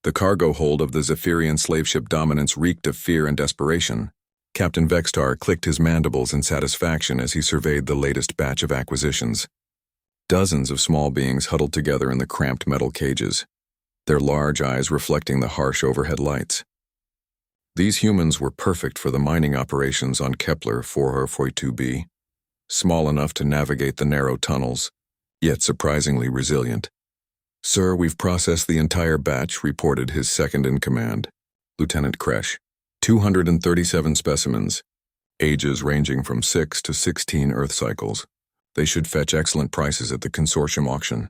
The cargo hold of the Zephyrian slave ship Dominance reeked of fear and desperation. Captain Vextar clicked his mandibles in satisfaction as he surveyed the latest batch of acquisitions. Dozens of small beings huddled together in the cramped metal cages, their large eyes reflecting the harsh overhead lights. These humans were perfect for the mining operations on Kepler 442b, small enough to navigate the narrow tunnels, yet surprisingly resilient. "Sir, we've processed the entire batch," reported his second-in-command, Lieutenant Kresh. 237 specimens, ages ranging from 6 to 16 Earth cycles. They should fetch excellent prices at the consortium auction.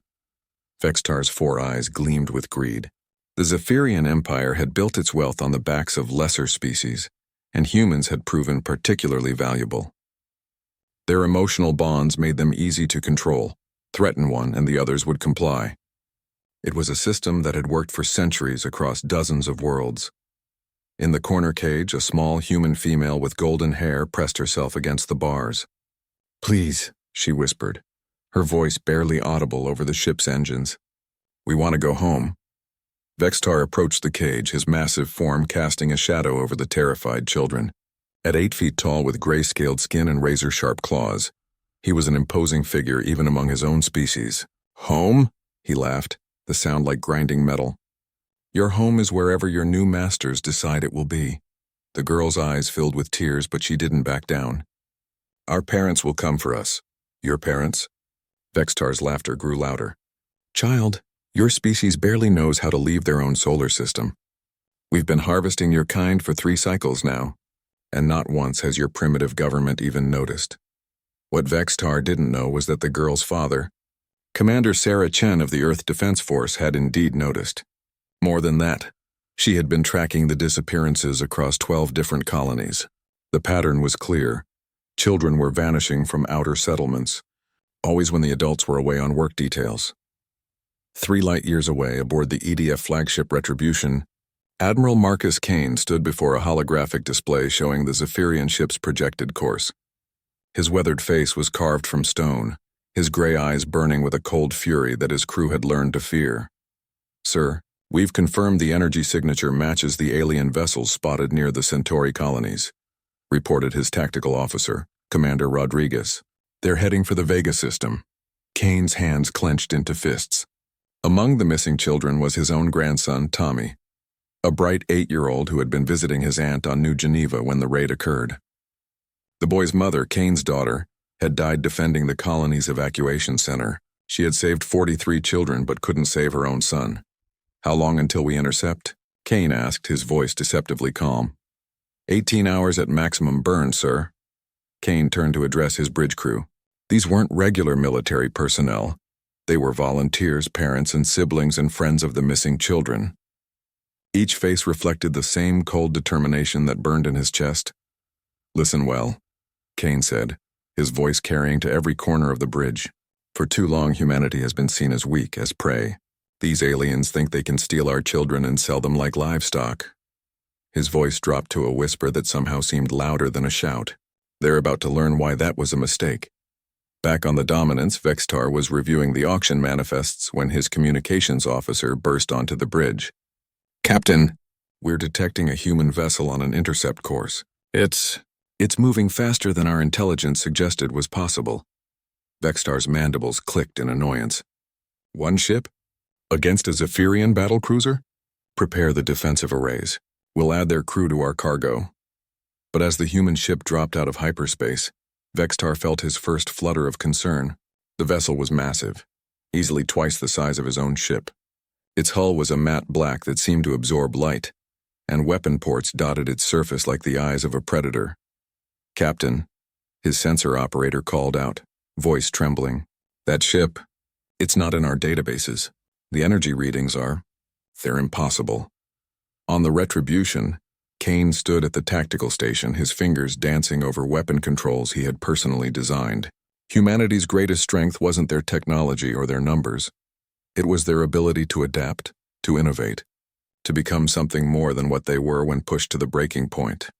Vextar's 4 eyes gleamed with greed. The Zephyrian Empire had built its wealth on the backs of lesser species, and humans had proven particularly valuable. Their emotional bonds made them easy to control. Threaten one and the others would comply. It was a system that had worked for centuries across dozens of worlds. In the corner cage, a small human female with golden hair pressed herself against the bars. "Please," she whispered, her voice barely audible over the ship's engines. "We want to go home." Vextar approached the cage, his massive form casting a shadow over the terrified children. At 8 feet tall with gray-scaled skin and razor-sharp claws, he was an imposing figure even among his own species. "Home?" he laughed, the sound like grinding metal. "Your home is wherever your new masters decide it will be." The girl's eyes filled with tears, but she didn't back down. "Our parents will come for us." "Your parents?" Vextar's laughter grew louder. "Child, your species barely knows how to leave their own solar system. We've been harvesting your kind for 3 cycles now, and not once has your primitive government even noticed." What Vextar didn't know was that the girl's father, Commander Sarah Chen of the Earth Defense Force, had indeed noticed. More than that, she had been tracking the disappearances across 12 different colonies. The pattern was clear. Children were vanishing from outer settlements, always when the adults were away on work details. 3 light-years away, aboard the EDF flagship Retribution, Admiral Marcus Kane stood before a holographic display showing the Zephyrian ship's projected course. His weathered face was carved from stone, his gray eyes burning with a cold fury that his crew had learned to fear. "Sir, we've confirmed the energy signature matches the alien vessels spotted near the Centauri colonies," reported his tactical officer, Commander Rodriguez. "They're heading for the Vega system." Kane's hands clenched into fists. Among the missing children was his own grandson, Tommy, a bright 8-year-old who had been visiting his aunt on New Geneva when the raid occurred. The boy's mother, Kane's daughter, had died defending the colony's evacuation center. She had saved 43 children but couldn't save her own son. "How long until we intercept?" Kane asked, his voice deceptively calm. 18 hours at maximum burn, sir." Kane turned to address his bridge crew. These weren't regular military personnel. They were volunteers, parents, and siblings and friends of the missing children. Each face reflected the same cold determination that burned in his chest. "Listen well," Kane said, his voice carrying to every corner of the bridge. "For too long, humanity has been seen as weak, as prey. These aliens think they can steal our children and sell them like livestock." His voice dropped to a whisper that somehow seemed louder than a shout. "They're about to learn why that was a mistake." Back on the Dominance, Vextar was reviewing the auction manifests when his communications officer burst onto the bridge. "Captain, we're detecting a human vessel on an intercept course. It's moving faster than our intelligence suggested was possible." Vextar's mandibles clicked in annoyance. "One ship? Against a Zephyrian battlecruiser? Prepare the defensive arrays. We'll add their crew to our cargo." But as the human ship dropped out of hyperspace, Vextar felt his first flutter of concern. The vessel was massive, easily twice the size of his own ship. Its hull was a matte black that seemed to absorb light, and weapon ports dotted its surface like the eyes of a predator. "Captain," his sensor operator called out, voice trembling. "That ship, it's not in our databases. The energy readings they're impossible." On the Retribution, Kane stood at the tactical station, his fingers dancing over weapon controls he had personally designed. Humanity's greatest strength wasn't their technology or their numbers. It was their ability to adapt, to innovate, to become something more than what they were when pushed to the breaking point.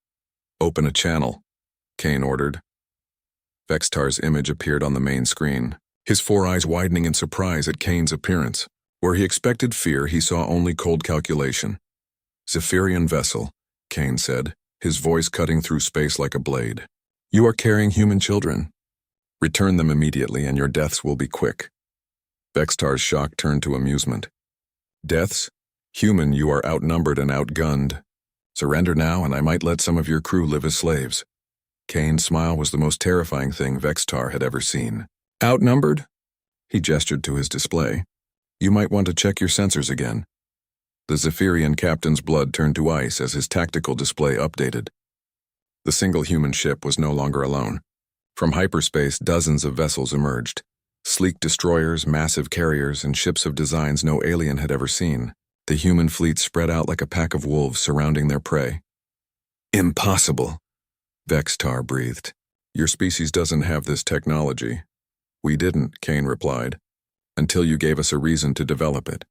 "Open a channel," Kane ordered. Vextar's image appeared on the main screen, his 4 eyes widening in surprise at Kane's appearance. Where he expected fear, he saw only cold calculation. "Zephyrian vessel," Kane said, his voice cutting through space like a blade. "You are carrying human children. Return them immediately and your deaths will be quick." Vextar's shock turned to amusement. "Deaths? Human, you are outnumbered and outgunned. Surrender now and I might let some of your crew live as slaves." Kane's smile was the most terrifying thing Vextar had ever seen. "Outnumbered?" He gestured to his display. "You might want to check your sensors again." The Zephyrian captain's blood turned to ice as his tactical display updated. The single human ship was no longer alone. From hyperspace, dozens of vessels emerged. Sleek destroyers, massive carriers, and ships of designs no alien had ever seen. The human fleet spread out like a pack of wolves surrounding their prey. "Impossible," Vextar breathed. "Your species doesn't have this technology." "We didn't," Kane replied, "until you gave us a reason to develop it."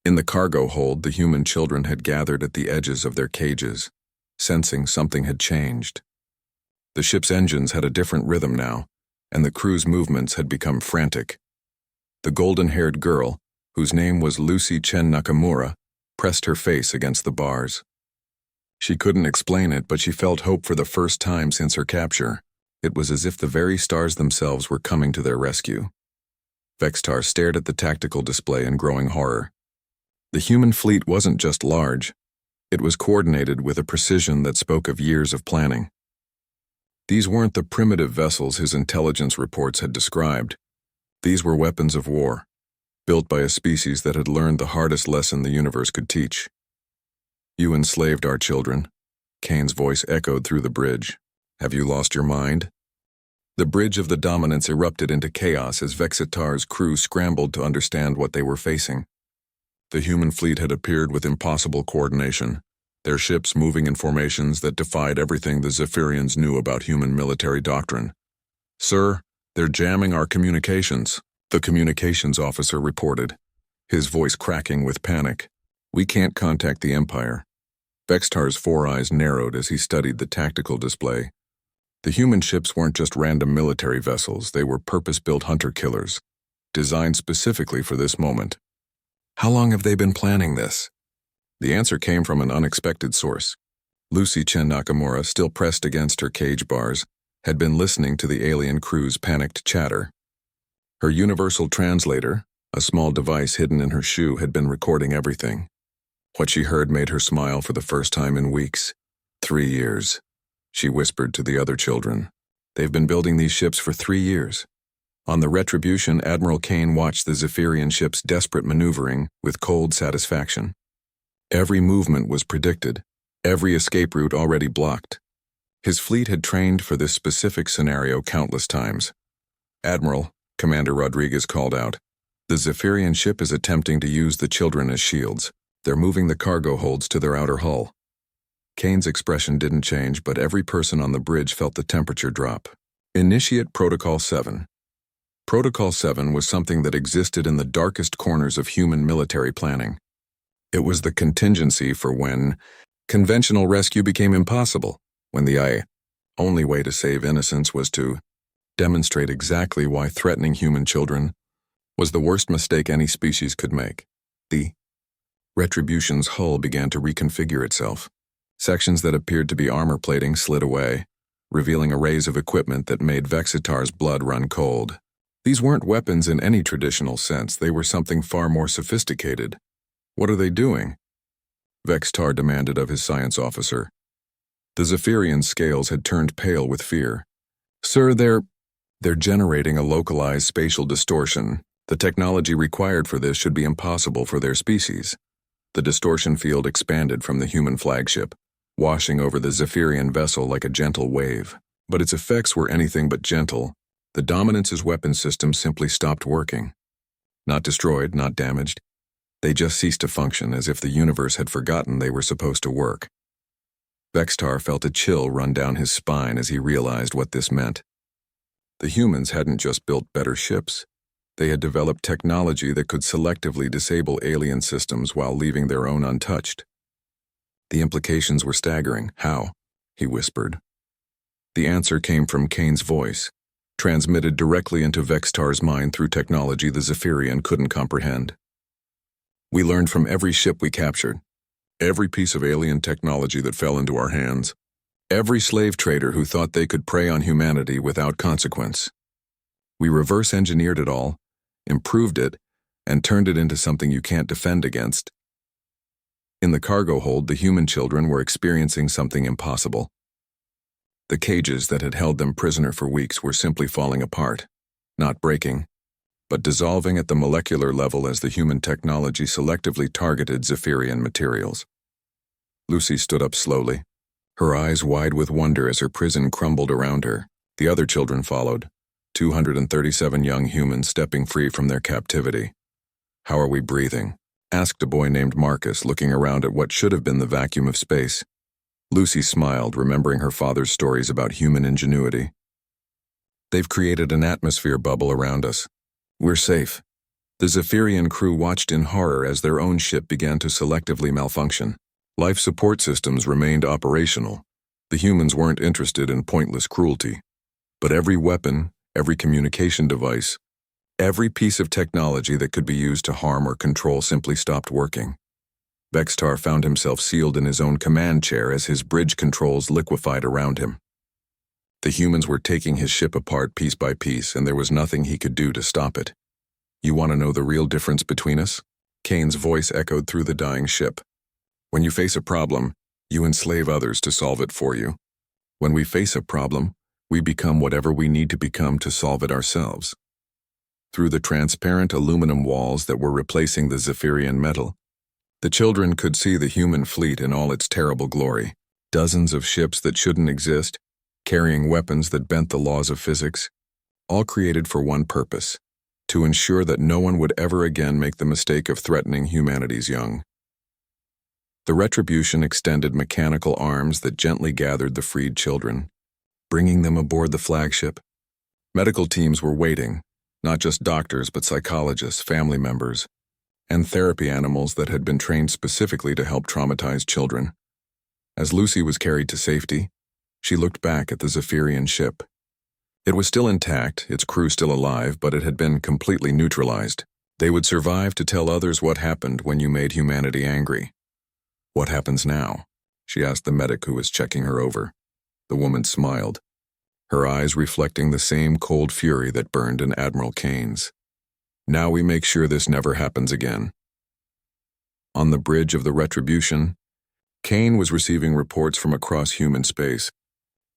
In the cargo hold, the human children had gathered at the edges of their cages, sensing something had changed. The ship's engines had a different rhythm now, and the crew's movements had become frantic. The golden-haired girl, whose name was Lucy Chen Nakamura, pressed her face against the bars. She couldn't explain it, but she felt hope for the first time since her capture. It was as if the very stars themselves were coming to their rescue. Vextar stared at the tactical display in growing horror. The human fleet wasn't just large. It was coordinated with a precision that spoke of years of planning. These weren't the primitive vessels his intelligence reports had described. These were weapons of war, built by a species that had learned the hardest lesson the universe could teach. "You enslaved our children," Kane's voice echoed through the bridge. "Have you lost your mind?" The bridge of the Dominance erupted into chaos as Vexitar's crew scrambled to understand what they were facing. The human fleet had appeared with impossible coordination, their ships moving in formations that defied everything the Zephyrians knew about human military doctrine. "Sir, they're jamming our communications," the communications officer reported, his voice cracking with panic. "We can't contact the Empire." Vextar's four eyes narrowed as he studied the tactical display. The human ships weren't just random military vessels, they were purpose-built hunter-killers, designed specifically for this moment. "How long have they been planning this?" The answer came from an unexpected source. Lucy Chen Nakamura, still pressed against her cage bars, had been listening to the alien crew's panicked chatter. Her universal translator, a small device hidden in her shoe, had been recording everything. What she heard made her smile for the first time in weeks. 3 years, she whispered to the other children. "They've been building these ships for 3 years. On the Retribution, Admiral Kane watched the Zephyrian ship's desperate maneuvering with cold satisfaction. Every movement was predicted, every escape route already blocked. His fleet had trained for this specific scenario countless times. "Admiral," Commander Rodriguez called out, "the Zephyrian ship is attempting to use the children as shields. They're moving the cargo holds to their outer hull." Kane's expression didn't change, but every person on the bridge felt the temperature drop. "Initiate Protocol 7. Protocol 7 was something that existed in the darkest corners of human military planning. It was the contingency for when conventional rescue became impossible, when the only way to save innocence was to demonstrate exactly why threatening human children was the worst mistake any species could make. The Retribution's hull began to reconfigure itself. Sections that appeared to be armor plating slid away, revealing arrays of equipment that made Vexitar's blood run cold. These weren't weapons in any traditional sense, they were something far more sophisticated. "What are they doing?" Vextar demanded of his science officer. The Zephyrian scales had turned pale with fear. "Sir, they're generating a localized spatial distortion. The technology required for this should be impossible for their species." The distortion field expanded from the human flagship, washing over the Zephyrian vessel like a gentle wave. But its effects were anything but gentle. The Dominance's weapon system simply stopped working. Not destroyed, not damaged. They just ceased to function, as if the universe had forgotten they were supposed to work. Vextar felt a chill run down his spine as he realized what this meant. The humans hadn't just built better ships. They had developed technology that could selectively disable alien systems while leaving their own untouched. The implications were staggering. "How?" he whispered. The answer came from Kane's voice, transmitted directly into Vextar's mind through technology the Zephyrian couldn't comprehend. We learned from every ship we captured, every piece of alien technology that fell into our hands, every slave trader who thought they could prey on humanity without consequence. We reverse-engineered it all, improved it, and turned it into something you can't defend against. In the cargo hold, the human children were experiencing something impossible. The cages that had held them prisoner for weeks were simply falling apart, not breaking, but dissolving at the molecular level as the human technology selectively targeted Zephyrian materials. Lucy stood up slowly, her eyes wide with wonder as her prison crumbled around her. The other children followed, 237 young humans stepping free from their captivity. "How are we breathing?" asked a boy named Marcus, looking around at what should have been the vacuum of space. Lucy smiled, remembering her father's stories about human ingenuity. "They've created an atmosphere bubble around us. We're safe." The Zephyrian crew watched in horror as their own ship began to selectively malfunction. Life support systems remained operational. The humans weren't interested in pointless cruelty. But every weapon, every communication device, every piece of technology that could be used to harm or control simply stopped working. Vextar found himself sealed in his own command chair as his bridge controls liquefied around him. The humans were taking his ship apart piece by piece, and there was nothing he could do to stop it. "You want to know the real difference between us?" Kane's voice echoed through the dying ship. "When you face a problem, you enslave others to solve it for you. When we face a problem, we become whatever we need to become to solve it ourselves." Through the transparent aluminum walls that were replacing the Zephyrian metal, the children could see the human fleet in all its terrible glory. Dozens of ships that shouldn't exist, carrying weapons that bent the laws of physics, all created for one purpose: to ensure that no one would ever again make the mistake of threatening humanity's young. The Retribution extended mechanical arms that gently gathered the freed children, bringing them aboard the flagship. Medical teams were waiting, not just doctors but psychologists, family members, and therapy animals that had been trained specifically to help traumatized children. As Lucy was carried to safety, she looked back at the Zephyrian ship. It was still intact, its crew still alive, but it had been completely neutralized. They would survive to tell others what happened when you made humanity angry. "What happens now?" she asked the medic who was checking her over. The woman smiled, her eyes reflecting the same cold fury that burned in Admiral Kane's. "Now we make sure this never happens again." On the bridge of the Retribution, Kane was receiving reports from across human space.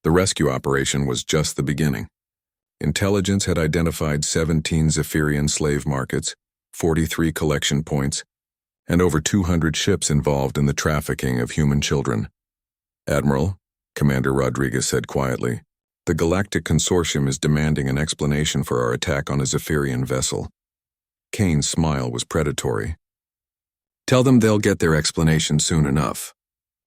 The rescue operation was just the beginning. Intelligence had identified 17 Zephyrian slave markets, 43 collection points, and over 200 ships involved in the trafficking of human children. "Admiral," Commander Rodriguez said quietly, "the Galactic Consortium is demanding an explanation for our attack on a Zephyrian vessel." Kane's smile was predatory. "Tell them they'll get their explanation soon enough,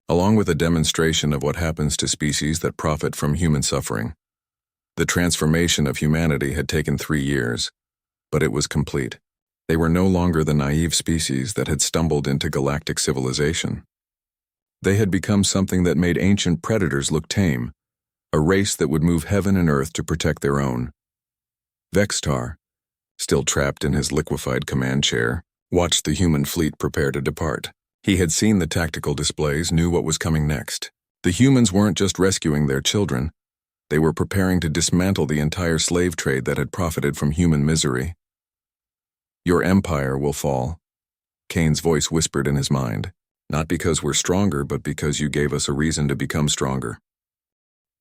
along with a demonstration of what happens to species that profit from human suffering." The transformation of humanity had taken 3 years, but it was complete. They were no longer the naive species that had stumbled into galactic civilization. They had become something that made ancient predators look tame, a race that would move heaven and earth to protect their own. Vextar, still trapped in his liquefied command chair, watched the human fleet prepare to depart. He had seen the tactical displays, knew what was coming next. The humans weren't just rescuing their children, they were preparing to dismantle the entire slave trade that had profited from human misery. "Your empire will fall," Kane's voice whispered in his mind. "Not because we're stronger, but because you gave us a reason to become stronger."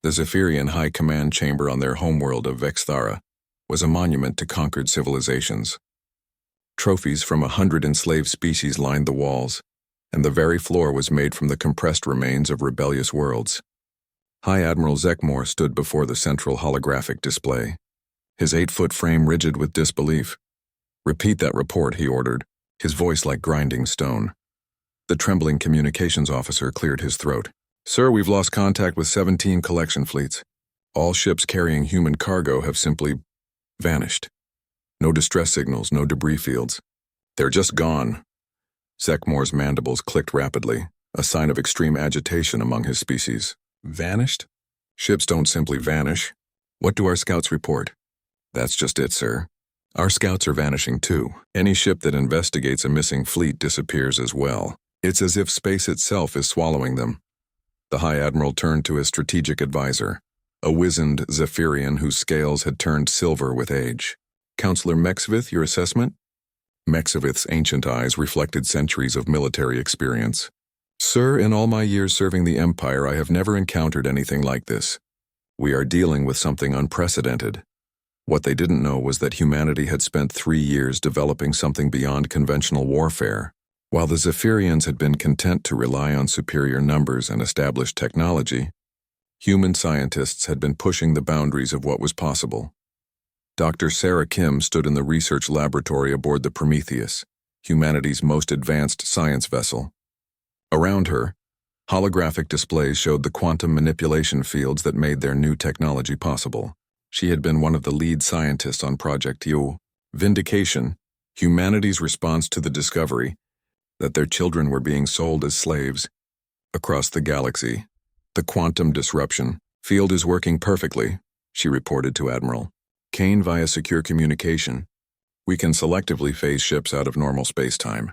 The Zephyrian High Command Chamber on their homeworld of Vexthara was a monument to conquered civilizations. Trophies from 100 enslaved species lined the walls, and the very floor was made from the compressed remains of rebellious worlds. High Admiral Zekmor stood before the central holographic display, his 8-foot frame rigid with disbelief. "Repeat that report," he ordered, his voice like grinding stone. The trembling communications officer cleared his throat. "Sir, we've lost contact with 17 collection fleets. All ships carrying human cargo have simply vanished. No distress signals, no debris fields. They're just gone." Zekmor's mandibles clicked rapidly, a sign of extreme agitation among his species. "Vanished? Ships don't simply vanish. What do our scouts report?" "That's just it, sir. Our scouts are vanishing too. Any ship that investigates a missing fleet disappears as well. It's as if space itself is swallowing them. The High Admiral turned to his strategic advisor, a wizened Zephyrian whose scales had turned silver with age. Counselor Mexvith, your assessment? Mexvith's ancient eyes reflected centuries of military experience. Sir, in all my years serving the Empire, I have never encountered anything like this. We are dealing with something unprecedented. What they didn't know was that humanity had spent 3 years developing something beyond conventional warfare. While the Zephyrians had been content to rely on superior numbers and established technology, human scientists had been pushing the boundaries of what was possible. Dr. Sarah Kim stood in the research laboratory aboard the Prometheus, humanity's most advanced science vessel. Around her, holographic displays showed the quantum manipulation fields that made their new technology possible. She had been one of the lead scientists on Project U. Vindication, humanity's response to the discovery that their children were being sold as slaves. Across the galaxy, the quantum disruption field is working perfectly, she reported to Admiral Kane via secure communication. We can selectively phase ships out of normal space-time,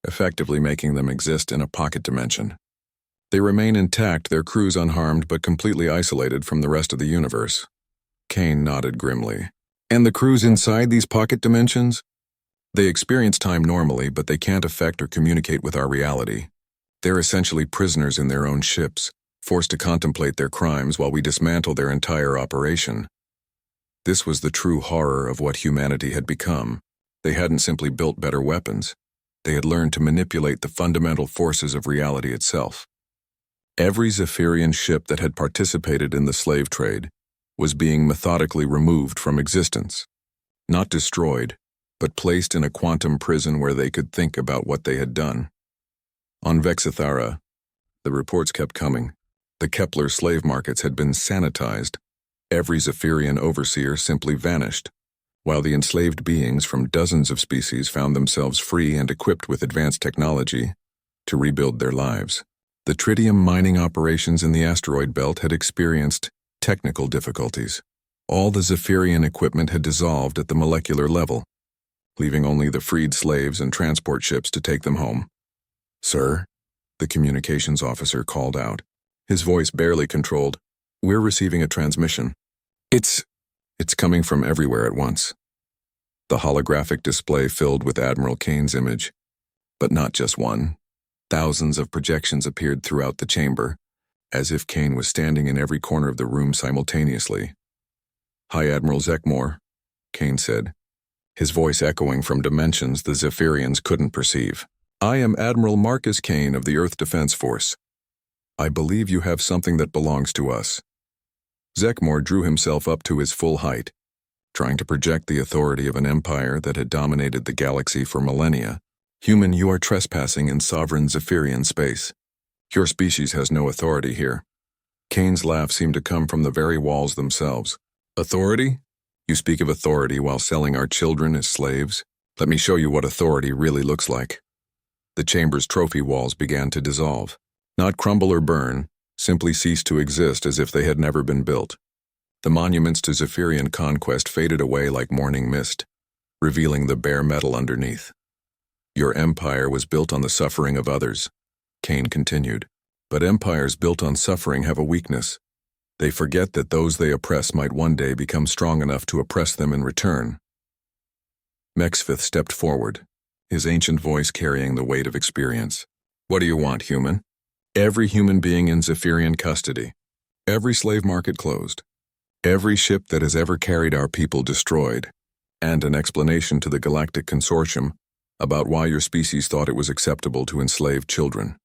effectively making them exist in a pocket dimension. They remain intact, their crews unharmed but completely isolated from the rest of the universe. Kane nodded grimly. And the crews inside these pocket dimensions? They experience time normally, but they can't affect or communicate with our reality. They're essentially prisoners in their own ships, forced to contemplate their crimes while we dismantle their entire operation. This was the true horror of what humanity had become. They hadn't simply built better weapons. They had learned to manipulate the fundamental forces of reality itself. Every Zephyrian ship that had participated in the slave trade was being methodically removed from existence. Not destroyed, but placed in a quantum prison where they could think about what they had done. On Vexithara, the reports kept coming. The Kepler slave markets had been sanitized. Every Zephyrian overseer simply vanished, while the enslaved beings from dozens of species found themselves free and equipped with advanced technology to rebuild their lives. The tritium mining operations in the asteroid belt had experienced technical difficulties. All the Zephyrian equipment had dissolved at the molecular level, leaving only the freed slaves and transport ships to take them home. Sir, the communications officer called out, his voice barely controlled. We're receiving a transmission. It's coming from everywhere at once. The holographic display filled with Admiral Kane's image, but not just one. Thousands of projections appeared throughout the chamber, as if Kane was standing in every corner of the room simultaneously. High Admiral Zekmore, Kane said, his voice echoing from dimensions the Zephyrians couldn't perceive. I am Admiral Marcus Kane of the Earth Defense Force. I believe you have something that belongs to us. Zekmore drew himself up to his full height, trying to project the authority of an empire that had dominated the galaxy for millennia. Human, you are trespassing in sovereign Zephyrian space. Your species has no authority here. Kane's laugh seemed to come from the very walls themselves. Authority? You speak of authority while selling our children as slaves? Let me show you what authority really looks like. The chamber's trophy walls began to dissolve. Not crumble or burn, simply cease to exist as if they had never been built. The monuments to Zephyrian conquest faded away like morning mist, revealing the bare metal underneath. Your empire was built on the suffering of others, Kane continued. But empires built on suffering have a weakness. They forget that those they oppress might one day become strong enough to oppress them in return. Mexvith stepped forward, his ancient voice carrying the weight of experience. What do you want, human? Every human being in Zephyrian custody. Every slave market closed. Every ship that has ever carried our people destroyed. And an explanation to the Galactic Consortium about why your species thought it was acceptable to enslave children.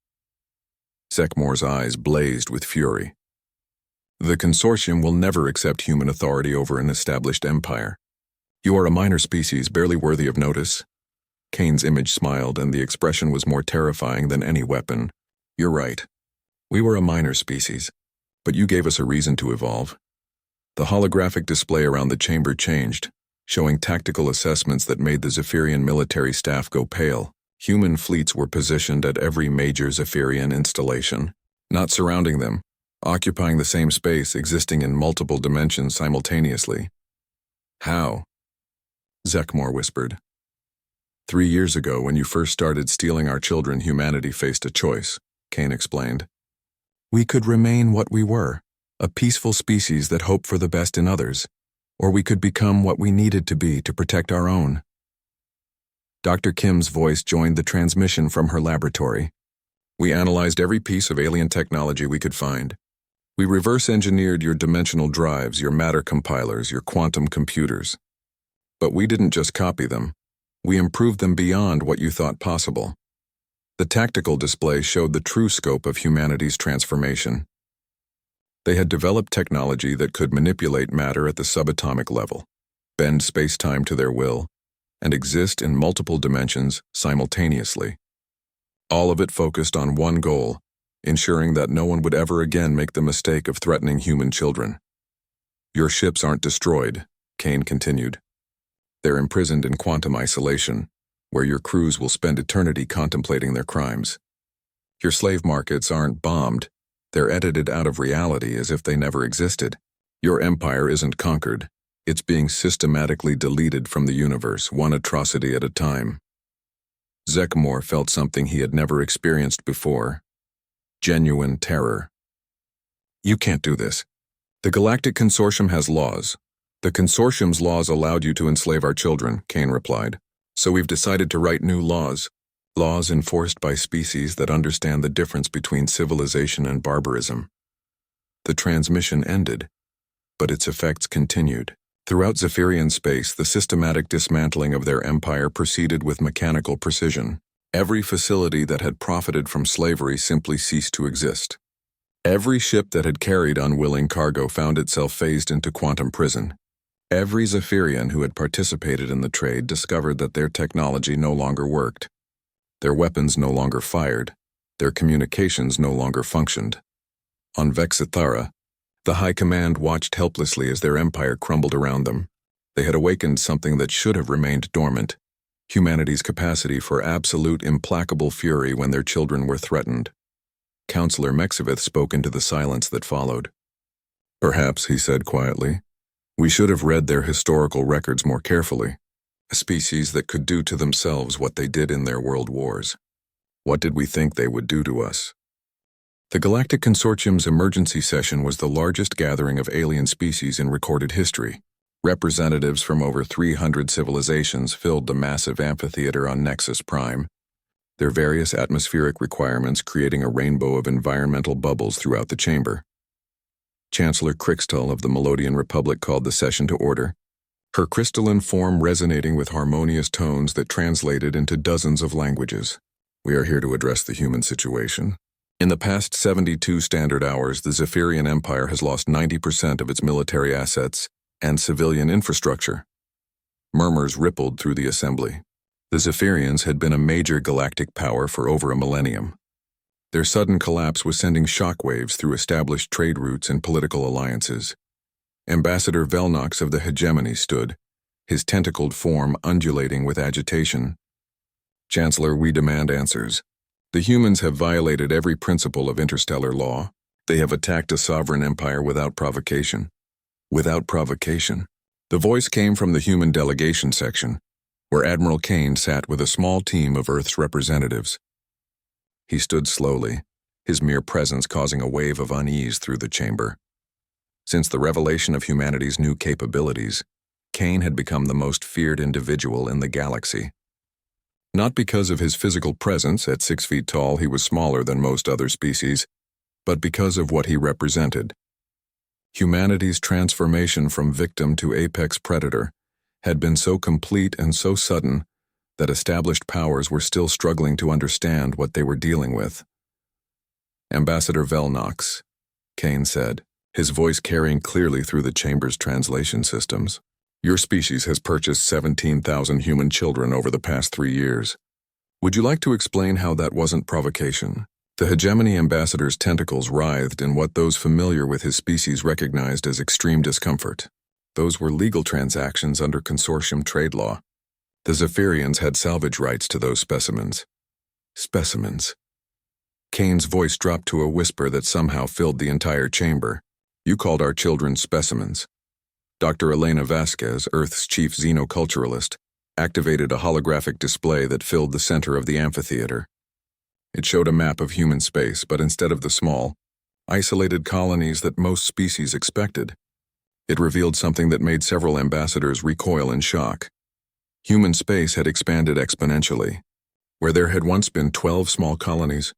Zekmore's eyes blazed with fury. The Consortium will never accept human authority over an established empire. You are a minor species, barely worthy of notice. Kane's image smiled, and the expression was more terrifying than any weapon. You're right. We were a minor species, but you gave us a reason to evolve. The holographic display around the chamber changed, showing tactical assessments that made the Zephyrian military staff go pale. Human fleets were positioned at every major Zephyrian installation, not surrounding them, occupying the same space, existing in multiple dimensions simultaneously. How? Zekmore whispered. 3 years ago, when you first started stealing our children, humanity faced a choice, Kane explained. We could remain what we were, a peaceful species that hoped for the best in others, or we could become what we needed to be to protect our own. Dr. Kim's voice joined the transmission from her laboratory. We analyzed every piece of alien technology we could find. We reverse-engineered your dimensional drives, your matter compilers, your quantum computers. But we didn't just copy them. We improved them beyond what you thought possible. The tactical display showed the true scope of humanity's transformation. They had developed technology that could manipulate matter at the subatomic level, bend space-time to their will, and exist in multiple dimensions simultaneously. All of it focused on one goal, ensuring that no one would ever again make the mistake of threatening human children. Your ships aren't destroyed, Kane continued. They're imprisoned in quantum isolation, where your crews will spend eternity contemplating their crimes. Your slave markets aren't bombed, they're edited out of reality as if they never existed. Your empire isn't conquered, it's being systematically deleted from the universe, one atrocity at a time. Zekmore felt something he had never experienced before. Genuine terror. You can't do this. The Galactic Consortium has laws. The Consortium's laws allowed you to enslave our children, Kane replied. So we've decided to write new laws. Laws enforced by species that understand the difference between civilization and barbarism. The transmission ended, but its effects continued. Throughout Zephyrian space, the systematic dismantling of their empire proceeded with mechanical precision. Every facility that had profited from slavery simply ceased to exist. Every ship that had carried unwilling cargo found itself phased into quantum prison. Every Zephyrian who had participated in the trade discovered that their technology no longer worked. Their weapons no longer fired. Their communications no longer functioned. On Vexithara, the High Command watched helplessly as their empire crumbled around them. They had awakened something that should have remained dormant, humanity's capacity for absolute implacable fury when their children were threatened. Counselor Mexivith spoke into the silence that followed. Perhaps, he said quietly, we should have read their historical records more carefully. A species that could do to themselves what they did in their world wars. What did we think they would do to us? The Galactic Consortium's emergency session was the largest gathering of alien species in recorded history. Representatives from over 300 civilizations filled the massive amphitheater on Nexus Prime, their various atmospheric requirements creating a rainbow of environmental bubbles throughout the chamber. Chancellor Crixtal of the Melodian Republic called the session to order, her crystalline form resonating with harmonious tones that translated into dozens of languages. We are here to address the human situation. In the past 72 standard hours, the Zephyrian Empire has lost 90% of its military assets and civilian infrastructure. Murmurs rippled through the assembly. The Zephyrians had been a major galactic power for over a millennium. Their sudden collapse was sending shockwaves through established trade routes and political alliances. Ambassador Velnox of the Hegemony stood, his tentacled form undulating with agitation. Chancellor, we demand answers. The humans have violated every principle of interstellar law. They have attacked a sovereign empire without provocation. Without provocation. The voice came from the human delegation section, where Admiral Kane sat with a small team of Earth's representatives. He stood slowly, his mere presence causing a wave of unease through the chamber. Since the revelation of humanity's new capabilities, Kane had become the most feared individual in the galaxy. Not because of his physical presence, at 6 feet tall he was smaller than most other species, but because of what he represented. Humanity's transformation from victim to apex predator had been so complete and so sudden that established powers were still struggling to understand what they were dealing with. Ambassador Velnox, Kane said, his voice carrying clearly through the chamber's translation systems. Your species has purchased 17,000 human children over the past 3 years. Would you like to explain how that wasn't provocation? The Hegemony ambassador's tentacles writhed in what those familiar with his species recognized as extreme discomfort. Those were legal transactions under consortium trade law. The Zephyrians had salvage rights to those specimens. Specimens. Kane's voice dropped to a whisper that somehow filled the entire chamber. You called our children specimens. Dr. Elena Vasquez, Earth's chief xenoculturalist, activated a holographic display that filled the center of the amphitheater. It showed a map of human space, but instead of the small, isolated colonies that most species expected, it revealed something that made several ambassadors recoil in shock. Human space had expanded exponentially. Where there had once been 12 small colonies,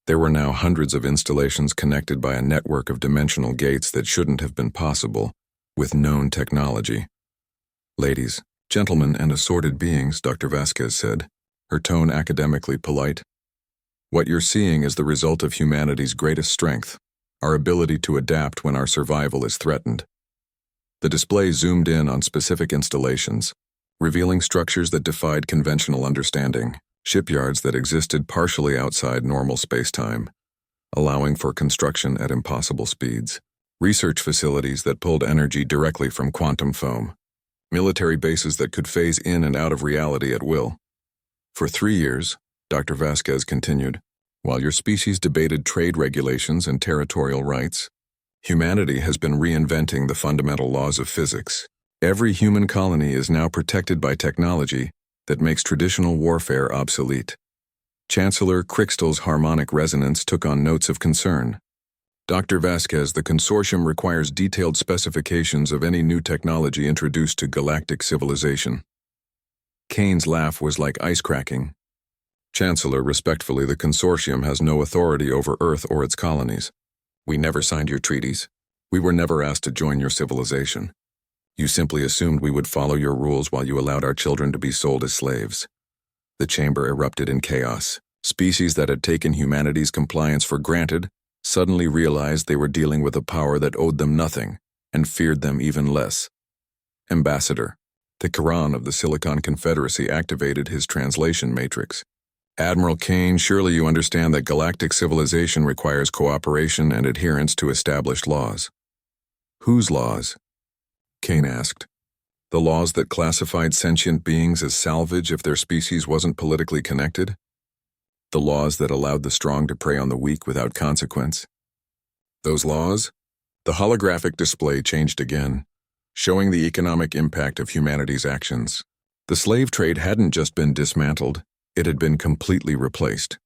there were now hundreds of installations connected by a network of dimensional gates that shouldn't have been possible with known technology. Ladies, gentlemen, and assorted beings, Dr. Vasquez said, her tone academically polite. What you're seeing is the result of humanity's greatest strength, our ability to adapt when our survival is threatened. The display zoomed in on specific installations, revealing structures that defied conventional understanding, shipyards that existed partially outside normal space-time, allowing for construction at impossible speeds, research facilities that pulled energy directly from quantum foam, military bases that could phase in and out of reality at will. For 3 years, Dr. Vasquez continued, while your species debated trade regulations and territorial rights, humanity has been reinventing the fundamental laws of physics. Every human colony is now protected by technology that makes traditional warfare obsolete. Chancellor Crixtal's harmonic resonance took on notes of concern. Dr. Vasquez, the consortium requires detailed specifications of any new technology introduced to galactic civilization. Kane's laugh was like ice cracking. Chancellor, respectfully, the consortium has no authority over Earth or its colonies. We never signed your treaties. We were never asked to join your civilization. You simply assumed we would follow your rules while you allowed our children to be sold as slaves. The chamber erupted in chaos. Species that had taken humanity's compliance for granted suddenly realized they were dealing with a power that owed them nothing and feared them even less. Ambassador, the Quran of the Silicon Confederacy activated his translation matrix. Admiral Kane, surely you understand that galactic civilization requires cooperation and adherence to established laws. Whose laws? Kane asked. The laws that classified sentient beings as salvage if their species wasn't politically connected? The laws that allowed the strong to prey on the weak without consequence? Those laws? The holographic display changed again, showing the economic impact of humanity's actions. The slave trade hadn't just been dismantled, it had been completely replaced.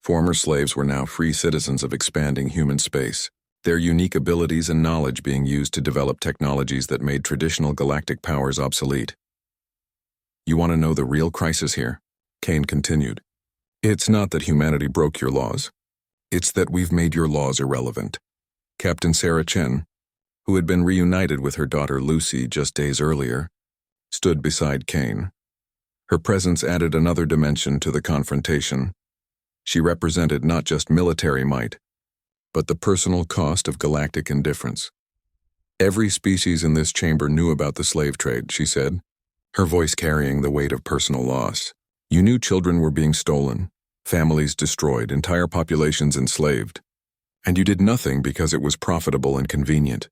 Former slaves were now free citizens of expanding human space, their unique abilities and knowledge being used to develop technologies that made traditional galactic powers obsolete. You want to know the real crisis here? Kane continued. It's not that humanity broke your laws. It's that we've made your laws irrelevant. Captain Sarah Chen, who had been reunited with her daughter Lucy just days earlier, stood beside Kane. Her presence added another dimension to the confrontation. She represented not just military might, but the personal cost of galactic indifference. Every species in this chamber knew about the slave trade, she said, her voice carrying the weight of personal loss. You knew children were being stolen, families destroyed, entire populations enslaved, and you did nothing because it was profitable and convenient.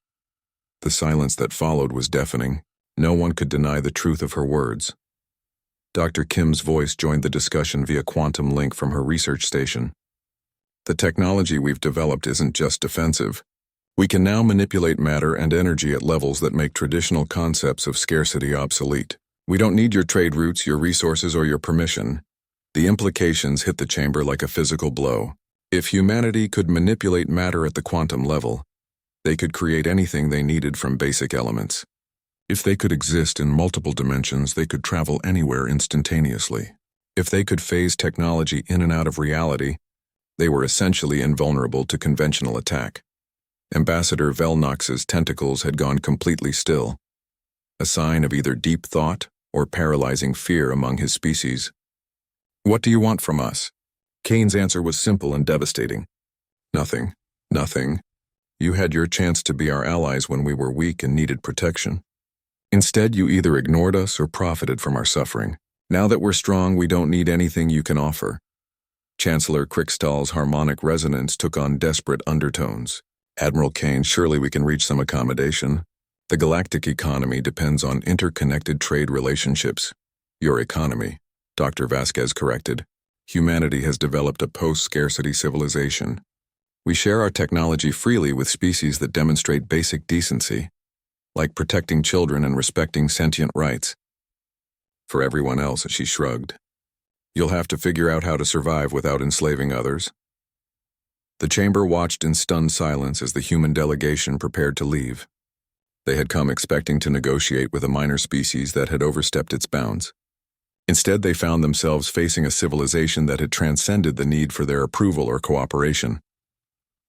The silence that followed was deafening. No one could deny the truth of her words. Dr. Kim's voice joined the discussion via quantum link from her research station. The technology we've developed isn't just defensive. We can now manipulate matter and energy at levels that make traditional concepts of scarcity obsolete. We don't need your trade routes, your resources, or your permission. The implications hit the chamber like a physical blow. If humanity could manipulate matter at the quantum level, they could create anything they needed from basic elements. If they could exist in multiple dimensions, they could travel anywhere instantaneously. If they could phase technology in and out of reality, they were essentially invulnerable to conventional attack. Ambassador Velnox's tentacles had gone completely still, a sign of either deep thought or paralyzing fear among his species. What do you want from us? Kane's answer was simple and devastating. Nothing. Nothing. You had your chance to be our allies when we were weak and needed protection. Instead, you either ignored us or profited from our suffering. Now that we're strong, we don't need anything you can offer. Chancellor Crixtal's harmonic resonance took on desperate undertones. Admiral Kane, surely we can reach some accommodation. The galactic economy depends on interconnected trade relationships. Your economy, Dr. Vasquez corrected. Humanity has developed a post-scarcity civilization. We share our technology freely with species that demonstrate basic decency. like protecting children and respecting sentient rights. For everyone else, she shrugged. You'll have to figure out how to survive without enslaving others. The chamber watched in stunned silence as the human delegation prepared to leave. They had come expecting to negotiate with a minor species that had overstepped its bounds. Instead, they found themselves facing a civilization that had transcended the need for their approval or cooperation.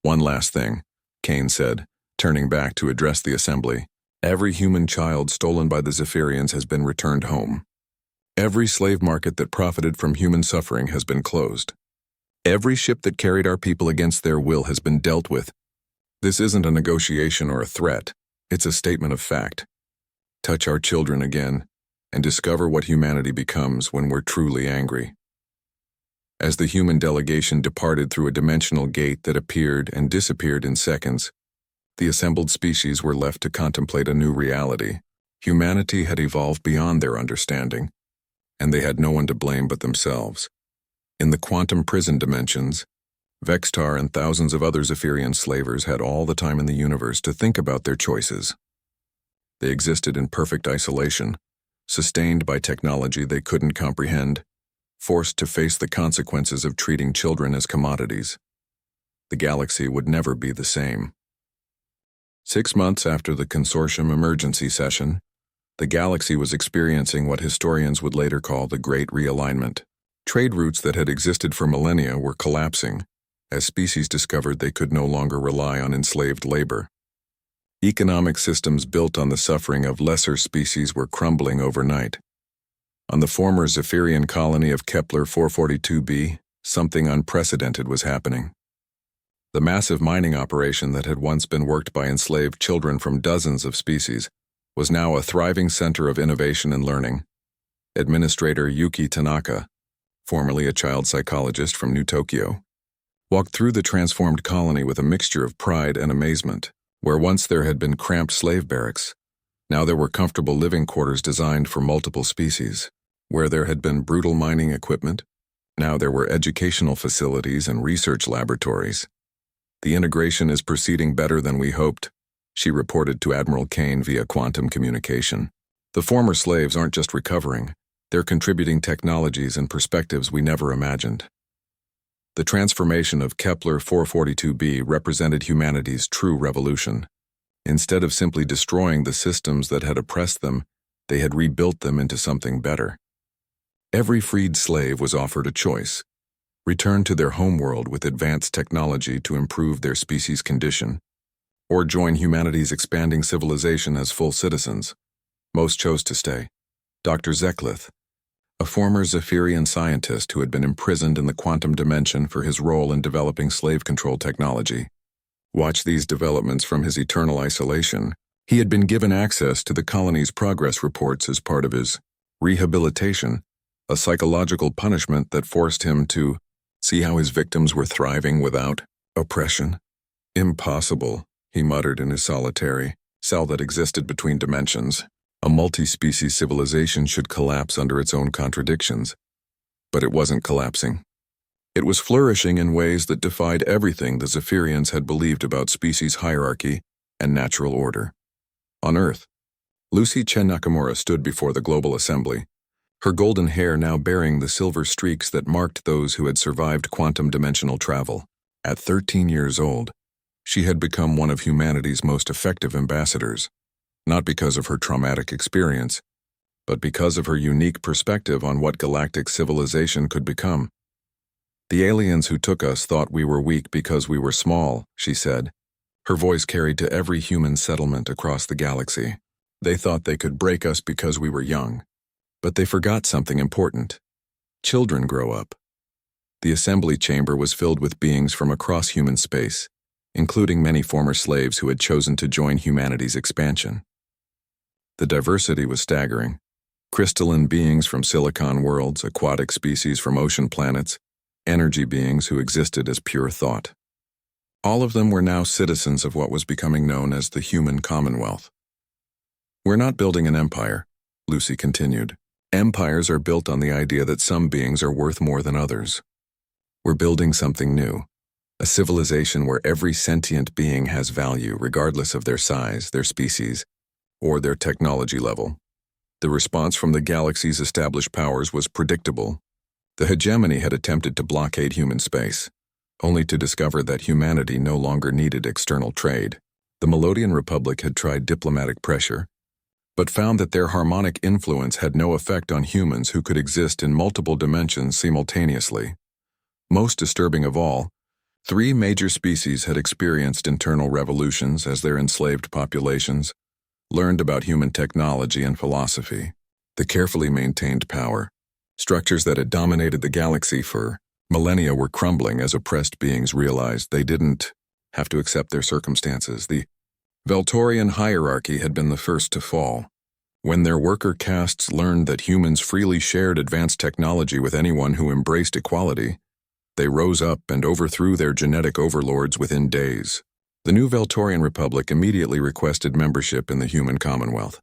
One last thing, Kane said, turning back to address the assembly. Every human child stolen by the Zephyrians has been returned home. Every slave market that profited from human suffering has been closed. Every ship that carried our people against their will has been dealt with. This isn't a negotiation or a threat. It's a statement of fact. Touch our children again, and discover what humanity becomes when we're truly angry. As the human delegation departed through a dimensional gate that appeared and disappeared in seconds, the assembled species were left to contemplate a new reality. Humanity had evolved beyond their understanding, and they had no one to blame but themselves. In the quantum prison dimensions, Vextar and thousands of other Zephyrian slavers had all the time in the universe to think about their choices. They existed in perfect isolation, sustained by technology they couldn't comprehend, forced to face the consequences of treating children as commodities. The galaxy would never be the same. 6 months after the consortium emergency session, the galaxy was experiencing what historians would later call the Great Realignment. Trade routes that had existed for millennia were collapsing, as species discovered they could no longer rely on enslaved labor. Economic systems built on the suffering of lesser species were crumbling overnight. On the former Zephyrian colony of Kepler 442b, something unprecedented was happening. The massive mining operation that had once been worked by enslaved children from dozens of species was now a thriving center of innovation and learning. Administrator Yuki Tanaka, formerly a child psychologist from New Tokyo, walked through the transformed colony with a mixture of pride and amazement. Where once there had been cramped slave barracks, now there were comfortable living quarters designed for multiple species. Where there had been brutal mining equipment, now there were educational facilities and research laboratories. The integration is proceeding better than we hoped, she reported to Admiral Kane via quantum communication. The former slaves aren't just recovering, they're contributing technologies and perspectives we never imagined. The transformation of Kepler 442b represented humanity's true revolution. Instead of simply destroying the systems that had oppressed them, they had rebuilt them into something better. Every freed slave was offered a choice: return to their homeworld with advanced technology to improve their species' condition, or join humanity's expanding civilization as full citizens. Most chose to stay. Dr. Zeklith, a former Zephyrian scientist who had been imprisoned in the quantum dimension for his role in developing slave control technology, watched these developments from his eternal isolation. He had been given access to the colony's progress reports as part of his rehabilitation, a psychological punishment that forced him to see how his victims were thriving without oppression. Impossible, he muttered in his solitary cell that existed between dimensions. A multi-species civilization should collapse under its own contradictions. But it wasn't collapsing. It was flourishing in ways that defied everything the Zephyrians had believed about species hierarchy and natural order. On Earth, Lucy Chen Nakamura stood before the Global Assembly, her golden hair now bearing the silver streaks that marked those who had survived quantum dimensional travel. At 13 years old, she had become one of humanity's most effective ambassadors. Not because of her traumatic experience, but because of her unique perspective on what galactic civilization could become. The aliens who took us thought we were weak because we were small, she said. Her voice carried to every human settlement across the galaxy. They thought they could break us because we were young. But they forgot something important. Children grow up. The assembly chamber was filled with beings from across human space, including many former slaves who had chosen to join humanity's expansion. The diversity was staggering. Crystalline beings from silicon worlds, aquatic species from ocean planets, energy beings who existed as pure thought. All of them were now citizens of what was becoming known as the human commonwealth. We're not building an empire, Lucy continued. Empires are built on the idea that some beings are worth more than others. We're building something new, a civilization where every sentient being has value regardless of their size, their species, or their technology level. The response from the galaxy's established powers was predictable. The hegemony had attempted to blockade human space, only to discover that humanity no longer needed external trade. The Melodian Republic had tried diplomatic pressure, but found that their harmonic influence had no effect on humans who could exist in multiple dimensions simultaneously. Most disturbing of all, 3 major species had experienced internal revolutions as their enslaved populations learned about human technology and philosophy. The carefully maintained power, structures that had dominated the galaxy for millennia were crumbling as oppressed beings realized they didn't have to accept their circumstances. The Veltorian hierarchy had been the first to fall. When their worker castes learned that humans freely shared advanced technology with anyone who embraced equality, they rose up and overthrew their genetic overlords within days. The new Veltorian Republic immediately requested membership in the Human Commonwealth.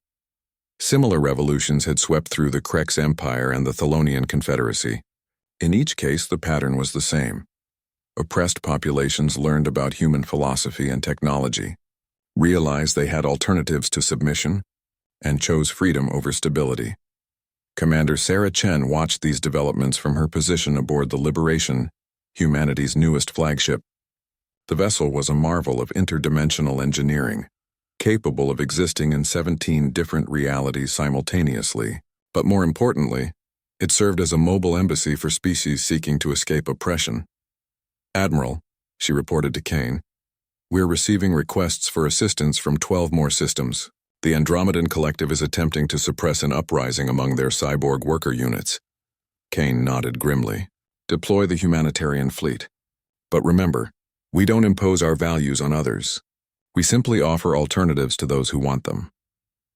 Similar revolutions had swept through the Krex Empire and the Thelonian Confederacy. In each case, the pattern was the same. Oppressed populations learned about human philosophy and technology, realized they had alternatives to submission, and chose freedom over stability. Commander Sarah Chen watched these developments from her position aboard the Liberation, humanity's newest flagship. The vessel was a marvel of interdimensional engineering, capable of existing in 17 different realities simultaneously, but more importantly, it served as a mobile embassy for species seeking to escape oppression. "Admiral," she reported to Kane, "we're receiving requests for assistance from 12 more systems. The Andromedan Collective is attempting to suppress an uprising among their cyborg worker units." Kane nodded grimly. "Deploy the humanitarian fleet. But remember, we don't impose our values on others. We simply offer alternatives to those who want them."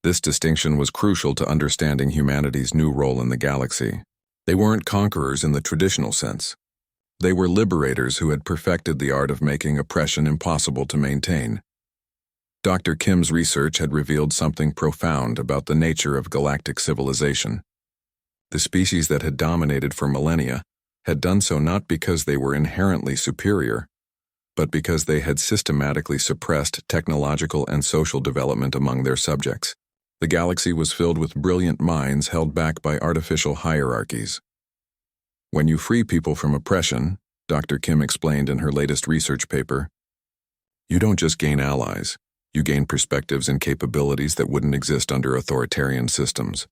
This distinction was crucial to understanding humanity's new role in the galaxy. They weren't conquerors in the traditional sense. They were liberators who had perfected the art of making oppression impossible to maintain. Dr. Kim's research had revealed something profound about the nature of galactic civilization. The species that had dominated for millennia had done so not because they were inherently superior, but because they had systematically suppressed technological and social development among their subjects. The galaxy was filled with brilliant minds held back by artificial hierarchies. When you free people from oppression, Dr. Kim explained in her latest research paper, you don't just gain allies, you gain perspectives and capabilities that wouldn't exist under authoritarian systems.